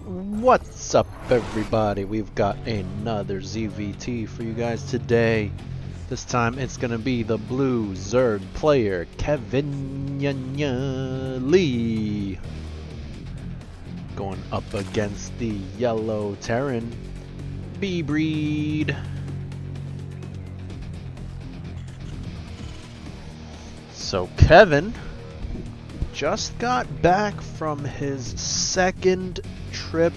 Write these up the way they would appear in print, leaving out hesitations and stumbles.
What's up, everybody? We've got another ZVT for you guys today. This time it's gonna be the blue Zerg player, keviññleee, going up against the yellow Terran, bbreed. So Kevin just got back from his second trip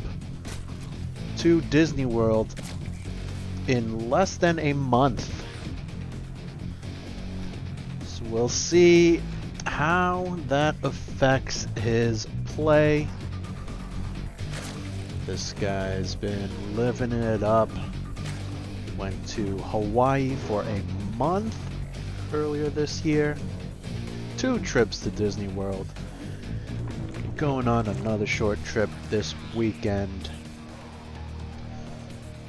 to Disney World in less than a month. So we'll see how that affects his play. This guy's been living it up. Went to Hawaii for a month earlier this year. 2 trips to Disney World. Going on another short trip this weekend.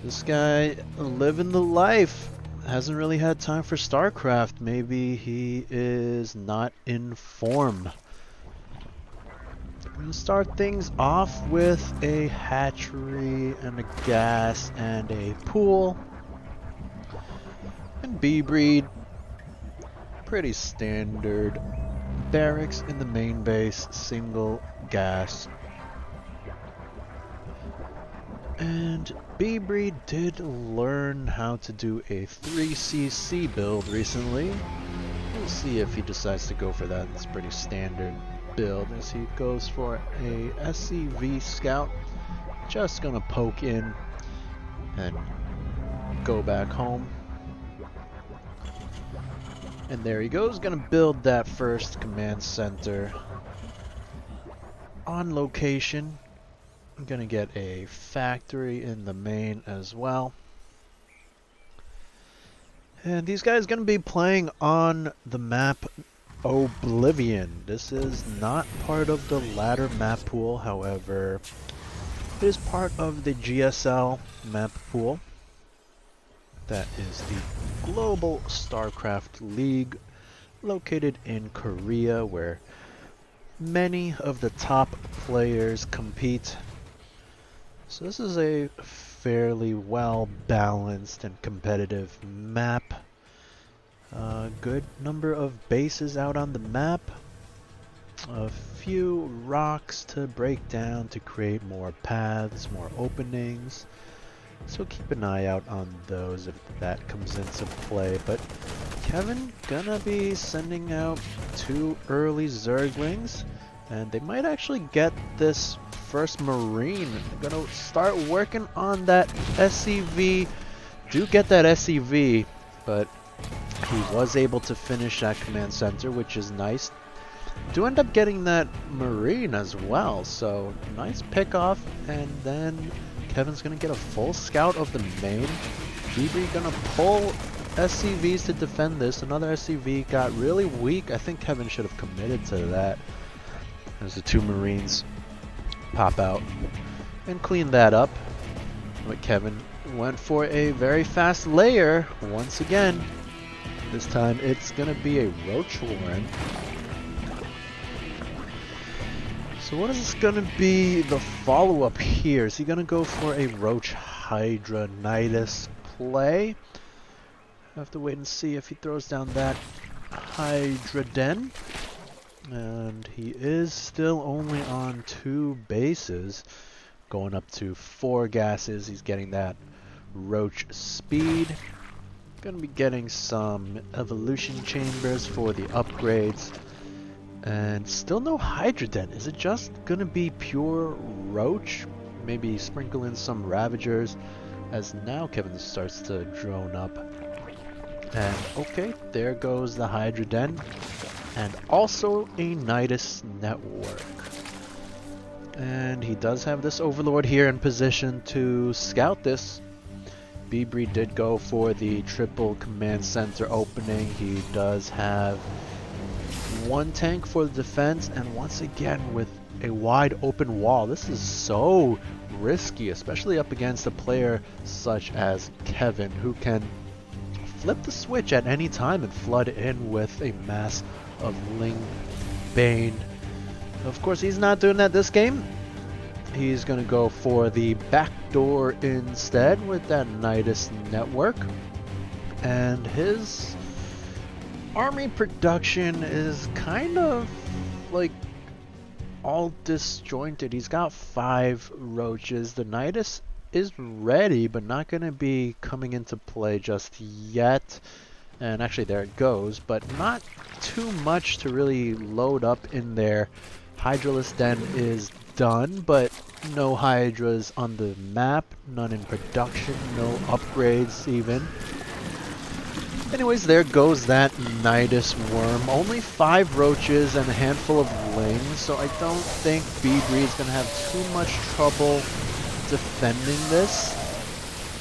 This guy living the life. Hasn't really had time for StarCraft. Maybe he is not in form. I'm gonna start things off with a hatchery and a gas and a pool. And bbreed. Pretty standard barracks in the main base, single gas. And bbreed did learn how to do a 3cc build recently. We'll see if he decides to go for that. It's a pretty standard build as he goes for a SCV scout. Just gonna poke in and go back home. And there he goes, gonna build that first command center on location. I'm gonna get a factory in the main as well. And these guys gonna be playing on the map Oblivion. This is not part of the ladder map pool, however, it is part of the GSL map pool. That is the Global StarCraft League, located in Korea, where many of the top players compete. So this is a fairly well balanced and competitive map. A good number of bases out on the map. A few rocks to break down to create more paths, more openings. So keep an eye out on those if that comes into play. But Kevin gonna be sending out 2 early Zerglings, and they might actually get this first Marine. They're gonna start working on that SCV. Do get that SCV, but he was able to finish that command center, which is nice. Do end up getting that Marine as well, so nice pick off, and then Kevin's gonna get a full scout of the main. bbreed gonna pull SCVs to defend this. Another SCV got really weak. I think Kevin should have committed to that as the 2 Marines pop out and clean that up. But Kevin went for a very fast layer once again. This time it's gonna be a Roach Warren. So what is gonna be the follow-up here? Is he gonna go for a Roach Hydra-nitis play? I have to wait and see if he throws down that Hydra Den. And he is still only on 2 bases, going up to 4 gases. He's getting that Roach speed. Gonna be getting some evolution chambers for the upgrades. And still no Hydra Den. Is it just gonna be pure Roach? Maybe sprinkle in some Ravagers, as now Kevin starts to drone up. And okay, there goes the Hydra Den. And also a Nidus network. And he does have this Overlord here in position to scout this. bbreed did go for the triple command center opening. He does have 1 tank for the defense, and once again with a wide open wall. This is so risky, especially up against a player such as Kevin, who can flip the switch at any time and flood in with a mass of Ling Bane. Of course, he's not doing that this game. He's going to go for the backdoor instead with that Nidus network. And his army production is kind of like all disjointed. He's got 5 roaches. The Nidus is ready, but not going to be coming into play just yet. And actually there it goes, but not too much to really load up in there. Hydralisk Den is done, but no Hydras on the map, none in production, no upgrades even. Anyways, there goes that Nidus worm. Only 5 roaches and a handful of lings, so I don't think bbreed is going to have too much trouble defending this.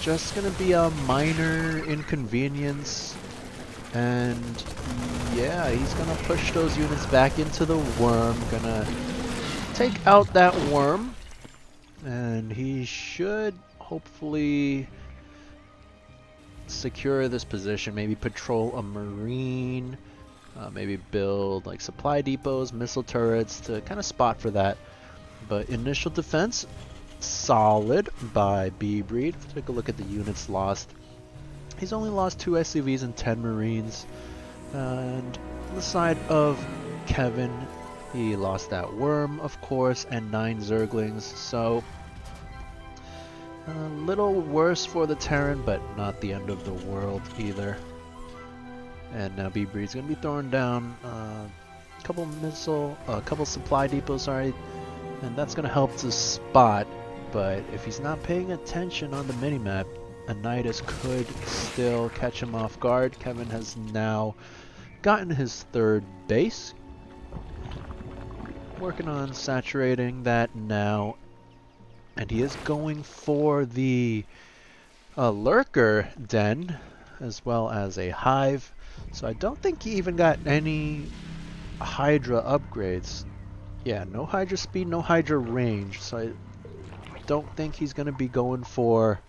Just going to be a minor inconvenience. And yeah, he's going to push those units back into the worm. Going to take out that worm. And he should hopefully secure this position, maybe patrol a marine, maybe build like supply depots, missile turrets to kind of spot for that. But initial defense, solid by bbreed. Take a look at the units lost. He's only lost 2 SCVs and 10 marines. And on the side of Kevin, he lost that worm, of course, and 9 zerglings. So a little worse for the Terran, but not the end of the world either. And now bbreed's gonna be throwing down a couple supply depots, sorry, and that's gonna help to spot. But if he's not paying attention on the minimap, a Nidus could still catch him off guard. Kevin has now gotten his 3rd base, working on saturating that now. And he is going for the lurker den as well as a hive. So I don't think he even got any Hydra upgrades. Yeah, no Hydra speed, no Hydra range. So I don't think he's going to be going for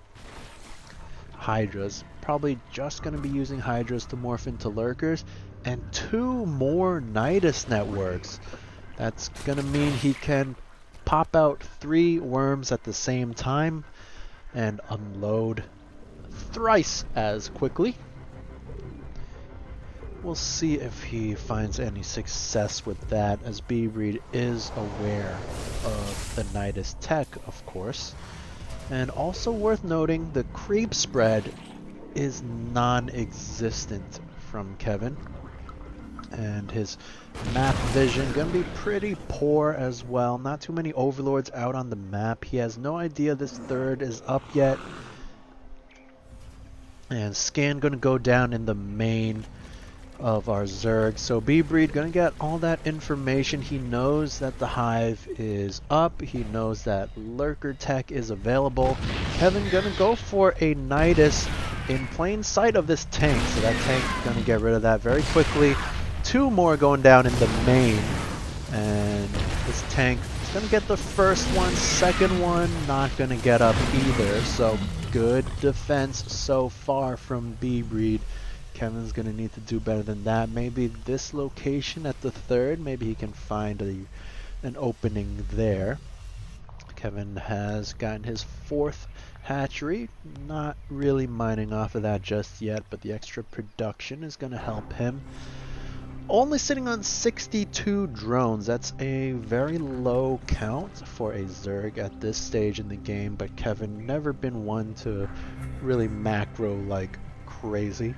Hydras. Probably just going to be using Hydras to morph into lurkers. And 2 more Nidus networks. That's going to mean he can pop out 3 worms at the same time and unload thrice as quickly. We'll see if he finds any success with that, as bbreed is aware of the Nidus tech, of course. And also worth noting, the creep spread is non-existent from Kevin. And his map vision gonna be pretty poor as well. Not too many overlords out on the map. He has no idea this 3rd is up yet. And scan gonna go down in the main of our Zerg. So bbreed gonna get all that information. He knows that the hive is up. He knows that lurker tech is available. Kevin gonna go for a Nidus in plain sight of this tank. So that tank gonna get rid of that very quickly. 2 more going down in the main, and this tank is going to get the first one, second one not going to get up either. So good defense so far from bbreed. Kevin's going to need to do better than that. Maybe this location at the 3rd, maybe he can find an opening there. Kevin has gotten his 4th hatchery, not really mining off of that just yet, but the extra production is going to help him. Only sitting on 62 drones. That's a very low count for a Zerg at this stage in the game, but Kevin never been one to really macro like crazy.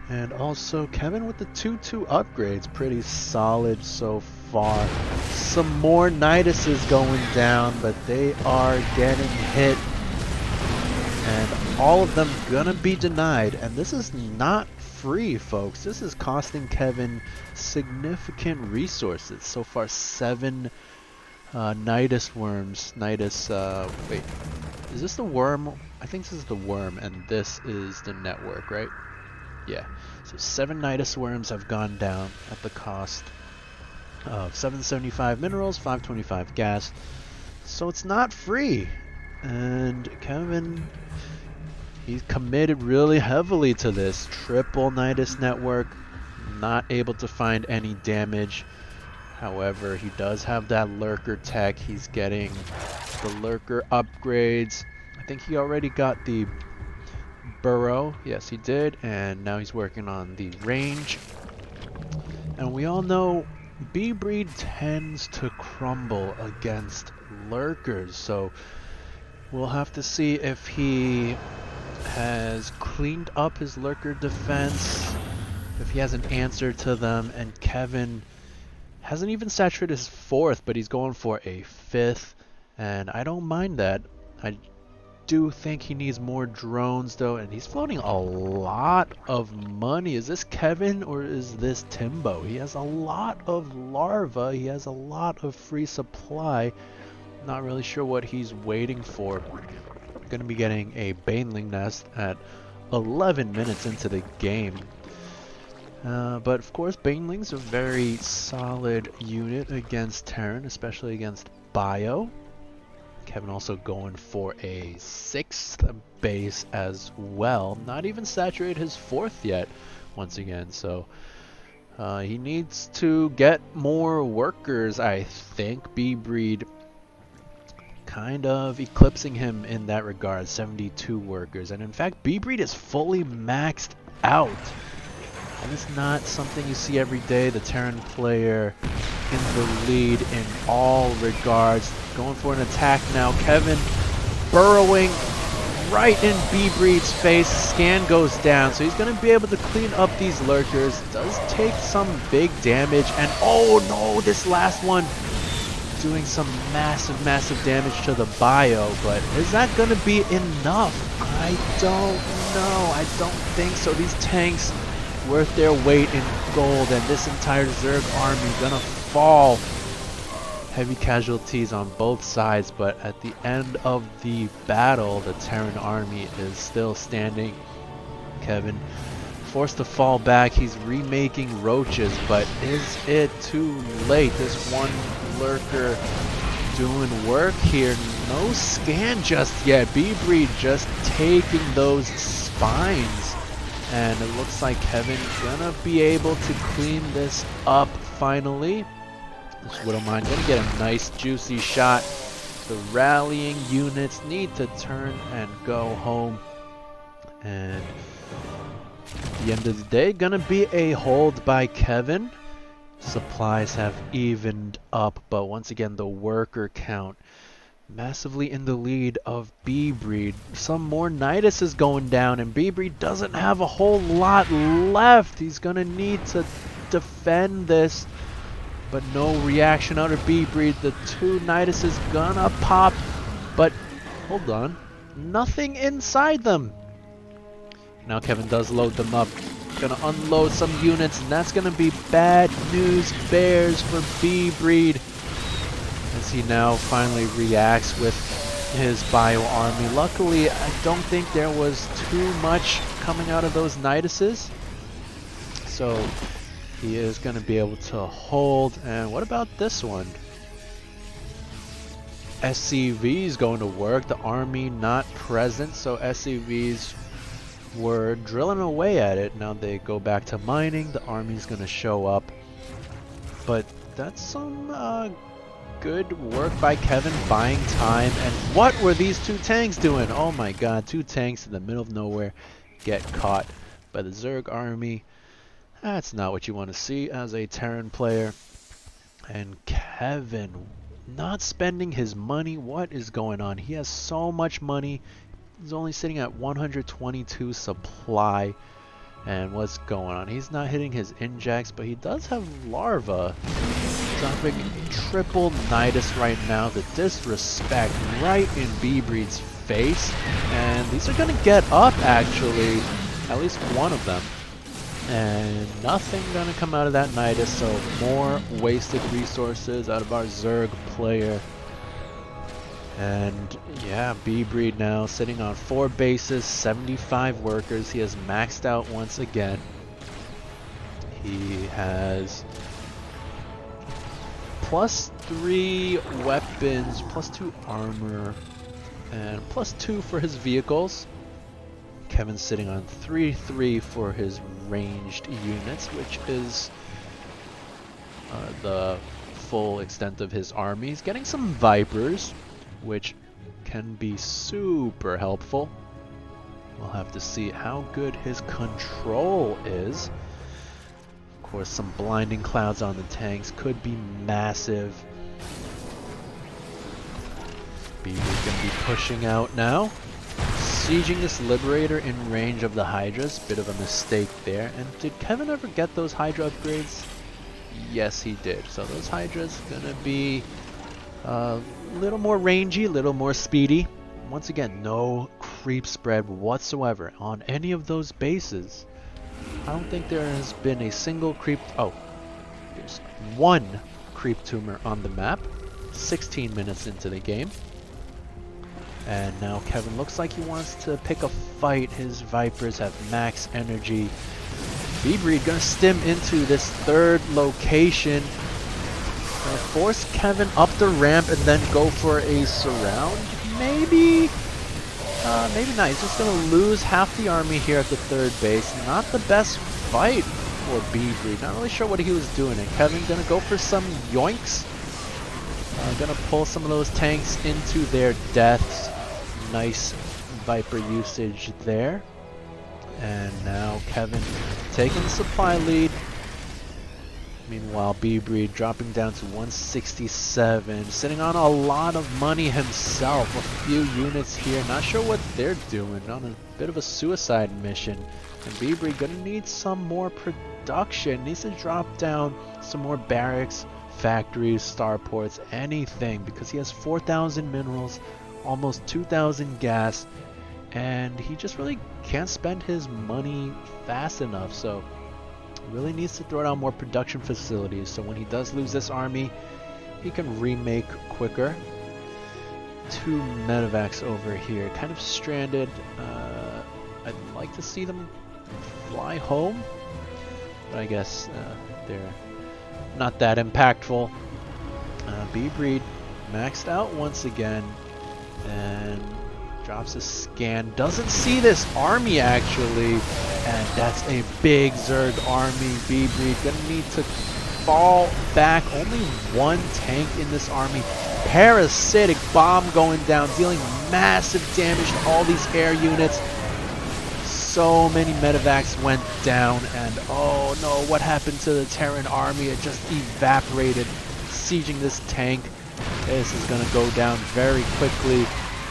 And also Kevin with the 2-2 upgrades, pretty solid so far. Some more Niduses going down, but they are getting hit. And all of them gonna be denied, and this is not free, folks. This is costing Kevin significant resources. So far, 7 Nidus worms. Nidus, wait, is this the worm? I think this is the worm, and this is the network, right? Yeah. So 7 Nidus worms have gone down at the cost of 775 minerals, 525 gas. So it's not free. And Kevin, he's committed really heavily to this. Triple Nidus network, not able to find any damage. However, he does have that lurker tech. He's getting the lurker upgrades. I think he already got the burrow. Yes, he did. And now he's working on the range. And we all know bbreed tends to crumble against lurkers. So we'll have to see if he has cleaned up his lurker defense, if he has an answer to them. And Kevin hasn't even saturated his 4th, but he's going for a 5th, and I don't mind that. I do think he needs more drones though, and he's floating a lot of money. Is this Kevin or is this Timbo? He has a lot of larvae, he has a lot of free supply. Not really sure what he's waiting for. Gonna be getting a baneling nest at 11 minutes into the game. But of course, banelings are a very solid unit against Terran, especially against Bio. Kevin also going for a 6th base as well. Not even saturated his 4th yet, once again. So he needs to get more workers, I think. bbreed kind of eclipsing him in that regard, 72 workers. And in fact, bbreed is fully maxed out. And it's not something you see every day. The Terran player in the lead in all regards. Going for an attack now. Kevin burrowing right in bbreed's face. Scan goes down. So he's going to be able to clean up these lurkers. Does take some big damage. And oh no, this last one doing some massive damage to the bio. But is that going to be enough? I don't know. I don't think so. These tanks worth their weight in gold, and this entire Zerg army gonna fall. Heavy casualties on both sides, but at the end of the battle, the Terran army is still standing. Kevin forced to fall back. He's remaking roaches, but is it too late? This one lurker doing work here. No scan just yet. bbreed just taking those spines. And it looks like Kevin's gonna be able to clean this up finally. This Widowmine gonna get a nice juicy shot. The rallying units need to turn and go home. And at the end of the day, gonna be a hold by Kevin. Supplies have evened up, but once again the worker count massively in the lead of bbreed. Some more Nidus is going down, and bbreed doesn't have a whole lot left. He's gonna need to defend this, but no reaction out of bbreed. The 2 Nidus is gonna pop, but hold on, nothing inside them. Now Kevin does load them up. Gonna unload some units, and that's gonna be bad news bears for bbreed, as he now finally reacts with his bio army. Luckily, I don't think there was too much coming out of those Niduses, so he is going to be able to hold. And what about this one? SCV is going to work. The army not present, so SCVs were drilling away at it. Now they go back to mining. The army's going to show up, but that's some good work by Kevin, buying time. And what were these 2 tanks doing? Oh my god, 2 tanks in the middle of nowhere get caught by the Zerg army. That's not what you want to see as a Terran player. And Kevin not spending his money. What is going on? He has so much money. He's only sitting at 122 supply. And what's going on? He's not hitting his injects, but he does have larva. Dropping a triple Nidus right now. The disrespect right in bbreed's face. And these are going to get up, actually. At least one of them. And nothing going to come out of that Nidus. So more wasted resources out of our Zerg player. And yeah, bbreed now sitting on 4 bases, 75 workers. He has maxed out once again. He has +3 weapons, +2 armor, and +2 for his vehicles. Kevin's sitting on 3-3 for his ranged units, which is the full extent of his army. He's getting some Vipers, which can be super helpful. We'll have to see how good his control is. Of course, some blinding clouds on the tanks could be massive. Beaver's gonna be pushing out now. Sieging this Liberator in range of the Hydras. Bit of a mistake there. And did Kevin ever get those Hydra upgrades? Yes, he did. So those Hydras gonna be a little more rangy, a little more speedy. Once again, no creep spread whatsoever on any of those bases. I don't think there has been a single creep... Oh, there's one creep tumor on the map. 16 minutes into the game. And now Kevin looks like he wants to pick a fight. His Vipers have max energy. bbreed gonna stim into this third location. Gonna force Kevin up the ramp and then go for a surround. Maybe? Maybe not. He's just gonna lose half the army here at the third base. Not the best fight for bbreed. Not really sure what he was doing. And Kevin gonna go for some yoinks. Gonna pull some of those tanks into their deaths. Nice Viper usage there. And now Kevin taking the supply lead. Meanwhile, bbreed dropping down to 167, sitting on a lot of money himself. A few units here, not sure what they're doing, on a bit of a suicide mission. And bbreed gonna need some more production, needs to drop down some more barracks, factories, starports, anything, because he has 4,000 minerals, almost 2,000 gas, and he just really can't spend his money fast enough. So really needs to throw down more production facilities, so when he does lose this army, he can remake quicker. 2 medevacs over here, kind of stranded. I'd like to see them fly home, but I guess they're not that impactful. bbreed maxed out once again, and drops a scan. Doesn't see this army actually, and that's a big Zerg army. bbreed gonna need to fall back. Only one tank in this army. Parasitic bomb going down, dealing massive damage to all these air units. So many medevacs went down, and oh no, what happened to the Terran army? It just evaporated. Sieging this tank. This is gonna go down very quickly.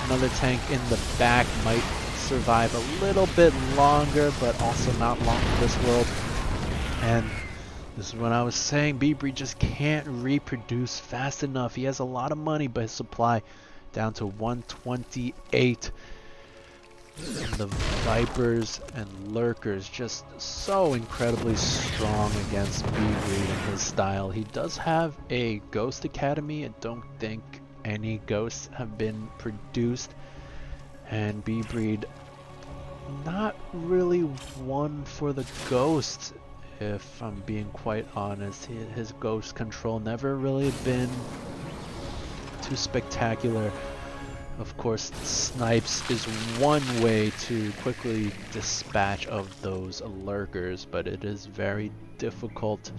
Another tank in the back might survive a little bit longer, but also not long for this world. And this is what I was saying, bbreed just can't reproduce fast enough. He has a lot of money, but his supply down to 128. And the Vipers and Lurkers just so incredibly strong against bbreed and his style. He does have a Ghost Academy. I don't think any ghosts have been produced, and bbreed not really one for the ghosts, if I'm being quite honest. His ghost control never really been too spectacular. Of course, snipes is one way to quickly dispatch of those lurkers, but it is very difficult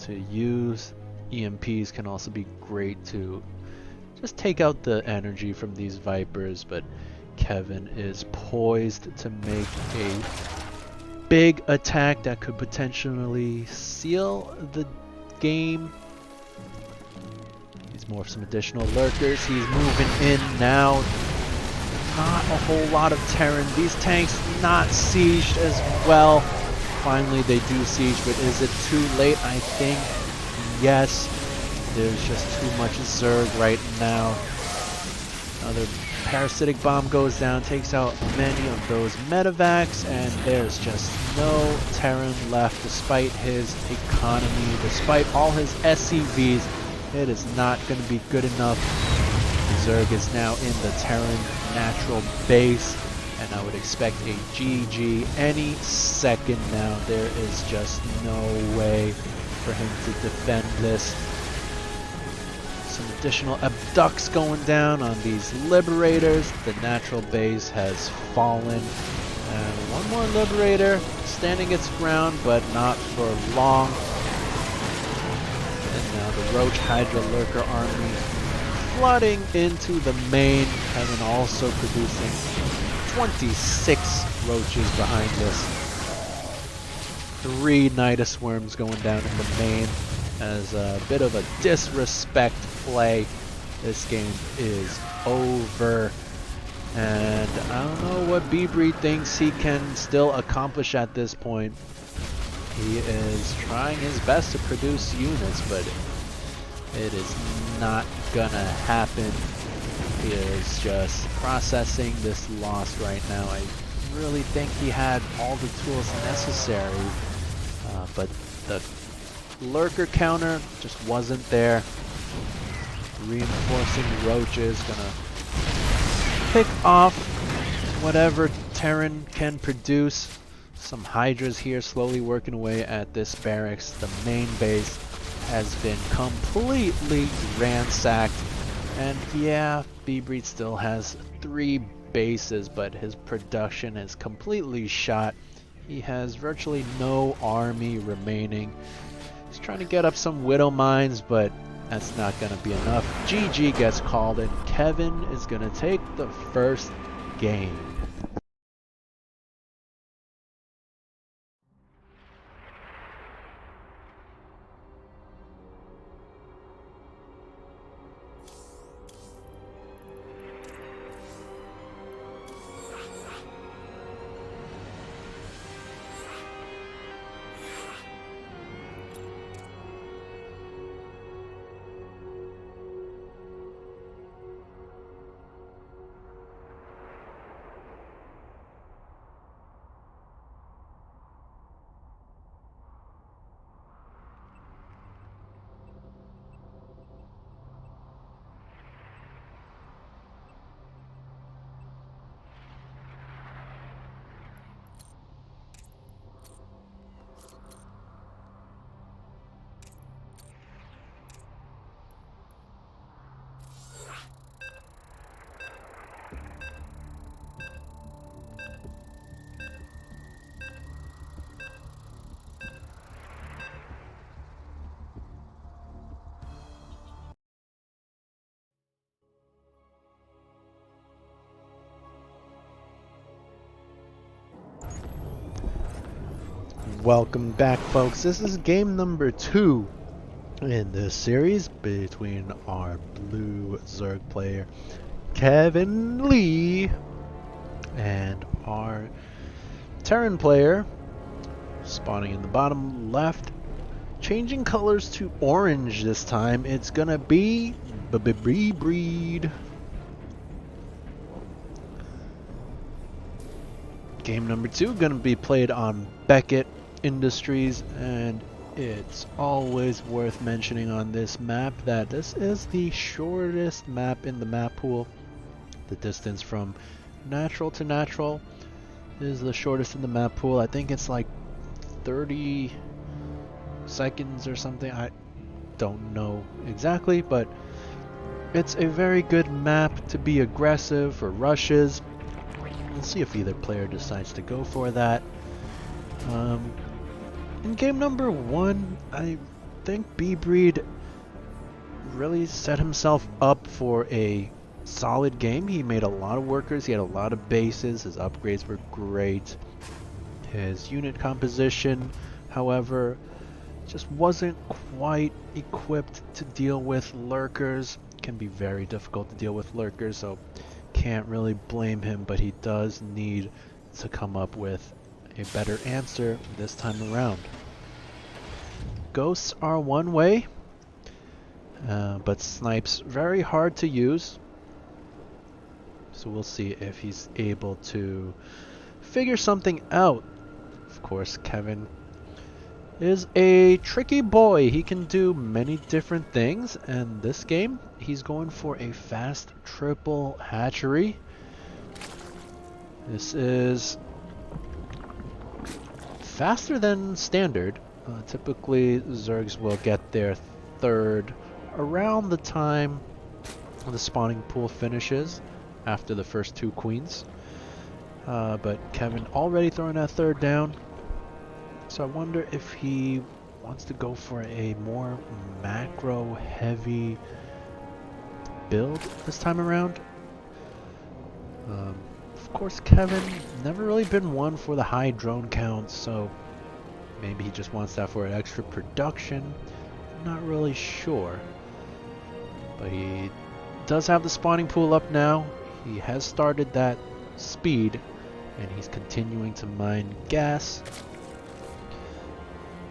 to use. EMPs can also be great to just take out the energy from these Vipers, but Kevin is poised to make a big attack that could potentially seal the game. He's more of some additional lurkers. He's moving in now. Not a whole lot of Terran. These tanks not sieged as well. Finally they do siege, but is it too late? I think yes. There's just too much Zerg right now. Another parasitic bomb goes down, takes out many of those medevacs, and there's just no Terran left despite his economy, despite all his SCVs. It is not going to be good enough. Zerg is now in the Terran natural base, and I would expect a GG any second now. There is just no way for him to defend this. Some additional abducts going down on these Liberators. The natural base has fallen. And one more Liberator standing its ground, but not for long. And now the Roach Hydra Lurker army flooding into the main, and then also producing 26 roaches behind this. 3 Nidus Worms going down in the main as a bit of a disrespect play. This game is over. And I don't know what bbreed thinks he can still accomplish at this point. He is trying his best to produce units, but it is not gonna happen. He is just processing this loss right now. I really think he had all the tools necessary, but the lurker counter just wasn't there. Reinforcing roaches, gonna pick off whatever Terran can produce. Some Hydras here slowly working away at this barracks. The main base has been completely ransacked. And yeah, bbreed still has 3 bases, but his production is completely shot. He has virtually no army remaining. He's trying to get up some Widow Mines, but that's not going to be enough. GG gets called, and Kevin is going to take the first game. Welcome back, folks. This is game number 2 in this series between our blue Zerg player keviññleee and our Terran player, spawning in the bottom left, changing colors to orange this time. It's gonna be bbreed. Game number 2 gonna be played on Beckett Industries, and it's always worth mentioning on this map that this is the shortest map in the map pool. The distance from natural to natural is the shortest in the map pool. I think it's like 30 seconds or something. I don't know exactly, but it's a very good map to be aggressive for rushes. We'll see if either player decides to go for that. In game number 1, I think bbreed really set himself up for a solid game. He made a lot of workers, he had a lot of bases, his upgrades were great. His unit composition, however, just wasn't quite equipped to deal with lurkers. It can be very difficult to deal with lurkers, so can't really blame him, but he does need to come up with a better answer this time around. Ghosts are one way, but snipes very hard to use. So we'll see if he's able to figure something out. Of course, Kevin is a tricky boy. He can do many different things, and this game he's going for a fast triple hatchery. This is faster than standard. Typically Zergs will get their third around the time the spawning pool finishes, after the first 2 queens. But Kevin already throwing that third down, so I wonder if he wants to go for a more macro heavy build this time around. Of course, Kevin never really been one for the high drone counts, so maybe he just wants that for extra production. Not really sure. But he does have the spawning pool up now. He has started that speed, and he's continuing to mine gas.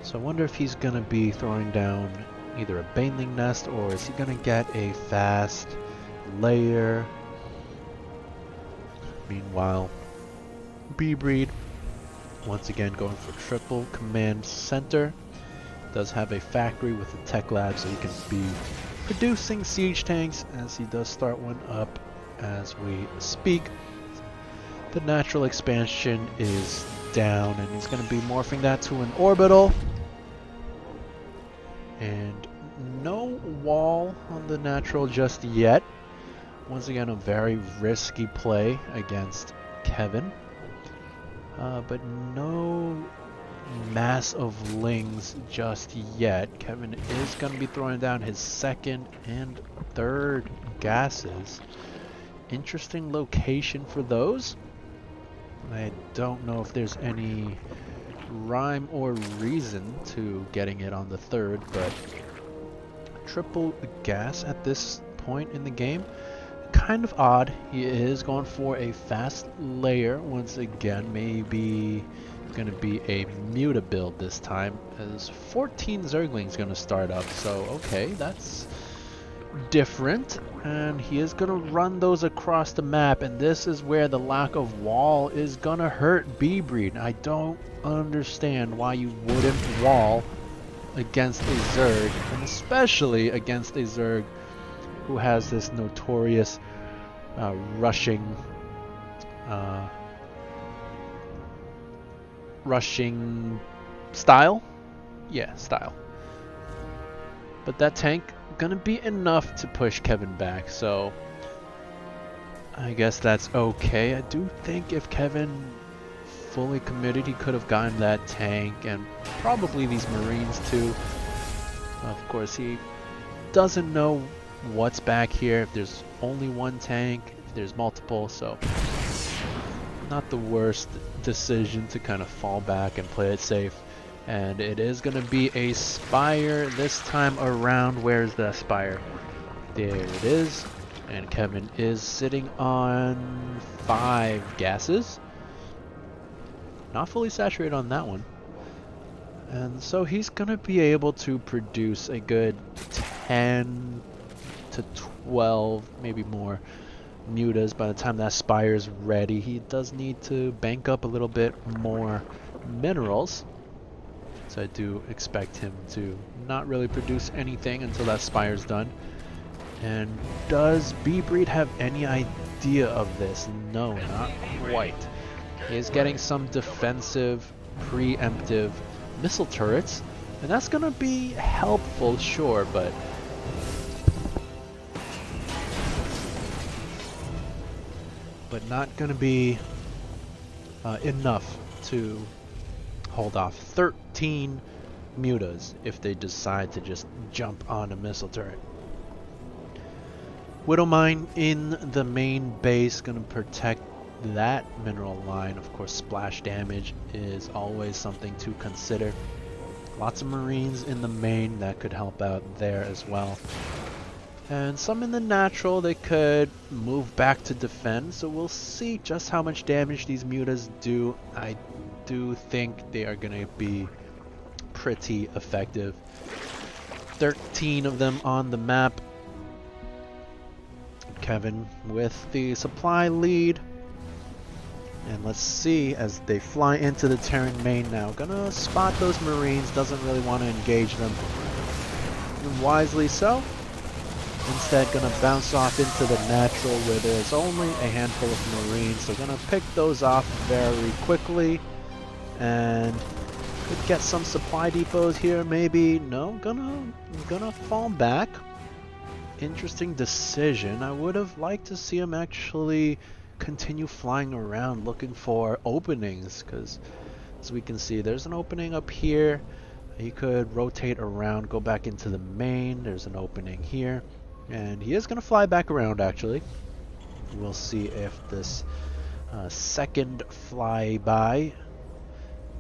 So I wonder if he's going to be throwing down either a baneling nest, or is he going to get a fast layer. Meanwhile, bbreed once again going for triple command center. Does have a factory with a tech lab, so he can be producing siege tanks, as he does start one up as we speak. The natural expansion is down, and he's going to be morphing that to an orbital. And no wall on the natural just yet. Once again, a very risky play against Kevin. But no mass of lings just yet. Kevin is going to be throwing down his second and third gases. Interesting location for those. I don't know if there's any rhyme or reason to getting it on the third, but triple gas at this point in the game, kind of odd. He is going for a fast layer once again. Maybe going to be a muta build this time, as 14 Zerglings going to start up. So okay, that's different, and he is going to run those across the map, and this is where the lack of wall is going to hurt bbreed. I don't understand why you wouldn't wall against a Zerg, and especially against a Zerg who has this notorious rushing style. Yeah, style. But that tank gonna be enough to push Kevin back, so I guess that's okay. I do think if Kevin fully committed, he could have gotten that tank and probably these Marines too. Of course, he doesn't know what's back here, if there's only one tank, if there's multiple, so not the worst decision to kind of fall back and play it safe. And it is going to be a Spire this time around. Where's the Spire? There it is. And Kevin is sitting on 5 gases. Not fully saturated on that one. And so he's going to be able to produce a good 10 to 12, maybe more, mutas by the time that Spire's ready. He does need to bank up a little bit more minerals. So I do expect him to not really produce anything until that Spire's done. And does bbreed have any idea of this? No, not quite. He is getting some defensive, preemptive missile turrets, and that's going to be helpful, sure, but not going to be enough to hold off 13 mutas if they decide to just jump on a missile turret. Widowmine in the main base, going to protect that mineral line. Of course, splash damage is always something to consider. Lots of Marines in the main that could help out there as well. And some in the natural, they could move back to defend, so we'll see just how much damage these mutas do. I do think they are going to be pretty effective. 13 of them on the map. Kevin with the supply lead. And let's see as they fly into the Terran main now. Gonna spot those Marines, doesn't really want to engage them. And wisely so. Instead, gonna bounce off into the natural where there's only a handful of Marines. So gonna pick those off very quickly. And could get some supply depots here, maybe. No, gonna fall back. Interesting decision. I would have liked to see him actually continue flying around looking for openings, because as we can see, there's an opening up here. He could rotate around, go back into the main. There's an opening here. And he is going to fly back around, actually. We'll see if this second flyby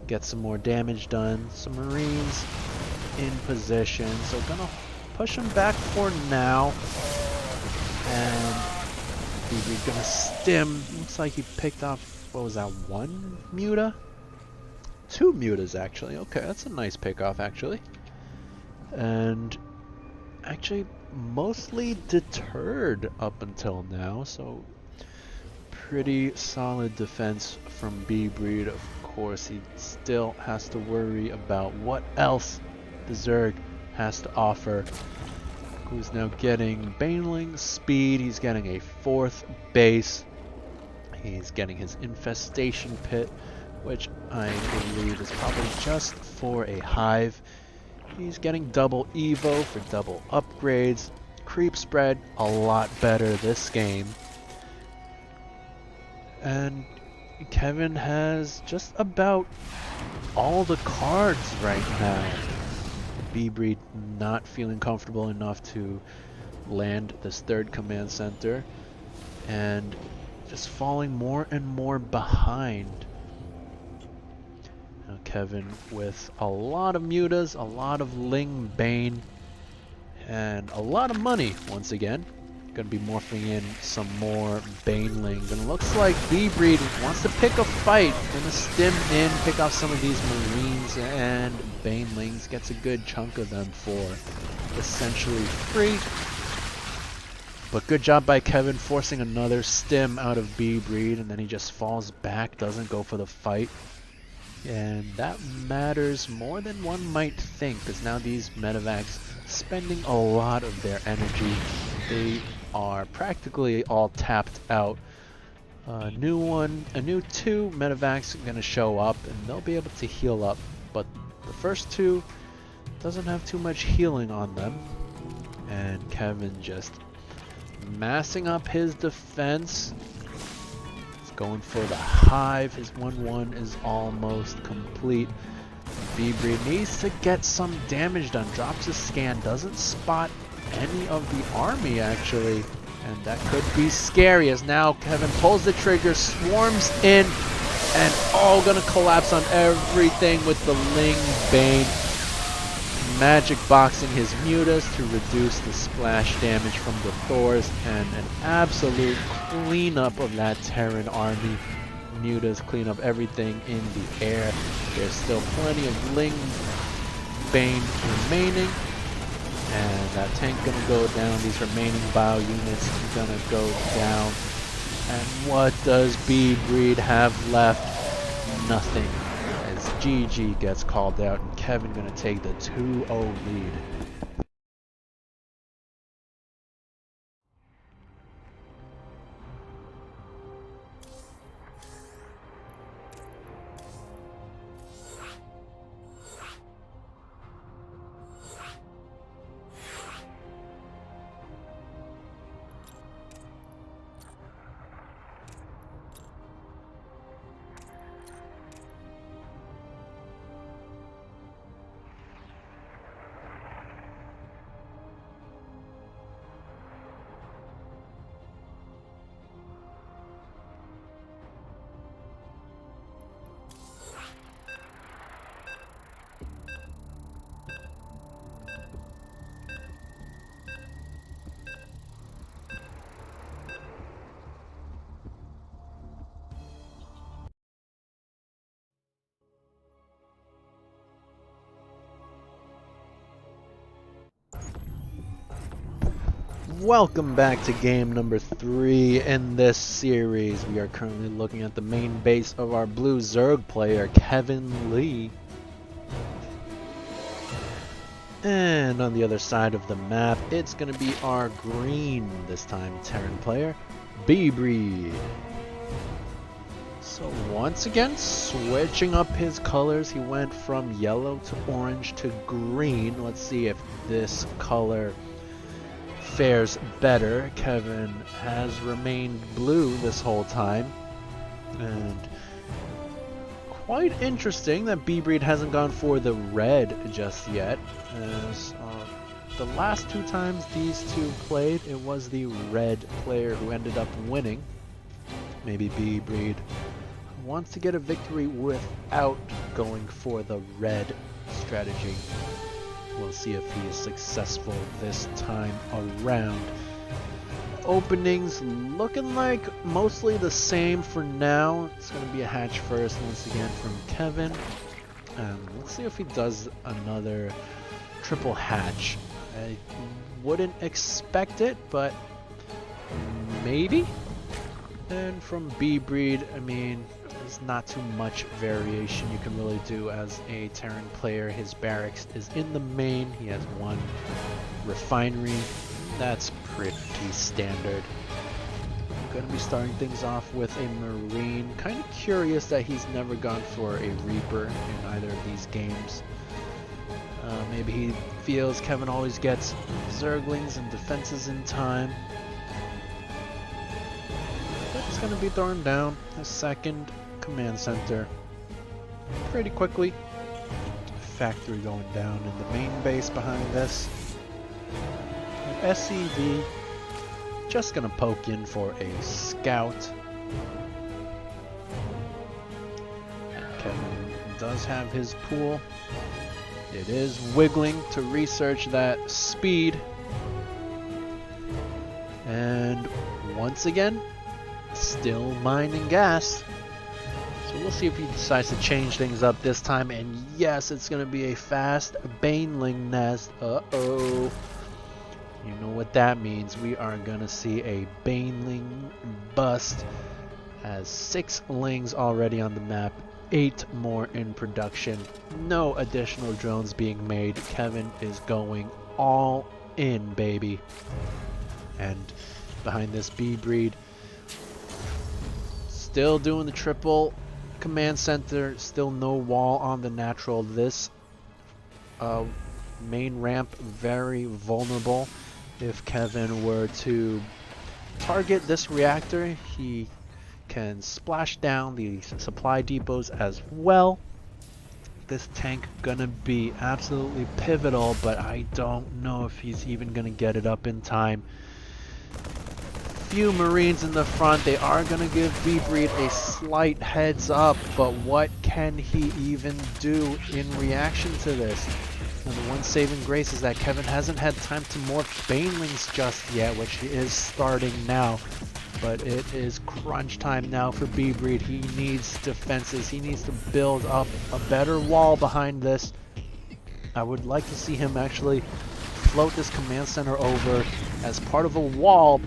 gets some more damage done. Some Marines in position. So going to push him back for now. And he's going to stim. Looks like he picked off, what was that, one muta? Two mutas, actually. Okay, that's a nice pickoff, actually. And actually mostly deterred up until now, so pretty solid defense from bbreed. Of course, he still has to worry about what else the Zerg has to offer. Who's now getting Baneling speed, he's getting a 4th base, he's getting his infestation pit, which I believe is probably just for a hive. He's getting double Evo for double upgrades. Creep spread a lot better this game. And Kevin has just about all the cards right now. bbreed not feeling comfortable enough to land this 3rd command center and just falling more and more behind. Now Kevin with a lot of mutas, a lot of Ling Bane, and a lot of money once again. Gonna be morphing in some more Banelings, and it looks like bbreed wants to pick a fight. Gonna stim in, pick off some of these Marines and Banelings, gets a good chunk of them for essentially free. But good job by Kevin forcing another stim out of bbreed, and then he just falls back, doesn't go for the fight. And that matters more than one might think, because now these medevacs spending a lot of their energy. They are practically all tapped out. A new 2 medevacs are going to show up, and they'll be able to heal up. But the first 2 doesn't have too much healing on them. And Kevin just massing up his defense. Going for the hive. His 1-1 is almost complete. bbreed needs to get some damage done. Drops a scan, doesn't spot any of the army actually, and that could be scary as now Kevin pulls the trigger, swarms in, and gonna collapse on everything with the Ling Bane. Magic boxing his mutas to reduce the splash damage from the Thors, and an absolute cleanup of that Terran army. Mutas clean up everything in the air. There's still plenty of Ling Bane remaining, and that tank gonna go down. These remaining bio units gonna go down. And what does bbreed have left? Nothing. As GG gets called out, and Kevin gonna take the 2-0 lead. Welcome back to game number 3 in this series. We are currently looking at the main base of our blue Zerg player, keviññleee. And on the other side of the map, it's going to be our green, this time Terran player, bbreed. So once again, switching up his colors, he went from yellow to orange to green. Let's see if this color fares better. Kevin has remained blue this whole time, and quite interesting that bbreed hasn't gone for the red just yet, as the last 2 times these two played, it was the red player who ended up winning. Maybe bbreed wants to get a victory without going for the red strategy. We'll see if he is successful this time around. Openings looking like mostly the same for now. It's going to be a hatch first once again from Kevin. And let's see if he does another triple hatch. I wouldn't expect it, but maybe. And from bbreed, I mean, there's not too much variation you can really do as a Terran player. His barracks is in the main. He has 1 refinery. That's pretty standard. I'm going to be starting things off with a Marine. Kind of curious that he's never gone for a Reaper in either of these games. Maybe he feels Kevin always gets Zerglings and defenses in time. But it's going to be thrown down a second command center pretty quickly. Factory going down in the main base behind this. SCV just gonna poke in for a scout. Kevin does have his pool. It is wiggling to research that speed. And once again, still mining gas. So we'll see if he decides to change things up this time. And yes, it's gonna be a fast baneling nest. Uh-oh. You know what that means. We are going to see a baneling bust, as 6 lings already on the map, 8 more in production, no additional drones being made. Kevin is going all in, baby. And behind this bbreed, still doing the triple command center, still no wall on the natural. This main ramp very vulnerable. If Kevin were to target this reactor, he can splash down the supply depots as well. This tank gonna be absolutely pivotal, but I don't know if he's even gonna get it up in time. Few Marines in the front. They are gonna give bbreed a slight heads up, but what can he even do in reaction to this? And the one saving grace is that Kevin hasn't had time to morph banelings just yet, which he is starting now. But it is crunch time now for bbreed. He needs defenses. He needs to build up a better wall behind this. I would like to see him actually float this command center over as part of a wall.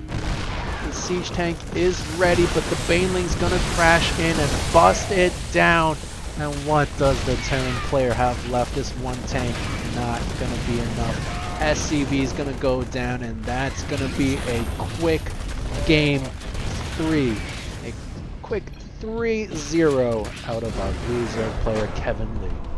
The siege tank is ready, but the baneling's gonna crash in and bust it down. And what does the Terran player have left? This one tank, not gonna be enough. SCV is gonna go down, and that's gonna be a quick game 3. A quick 3-0 out of our loser player Keviññleee.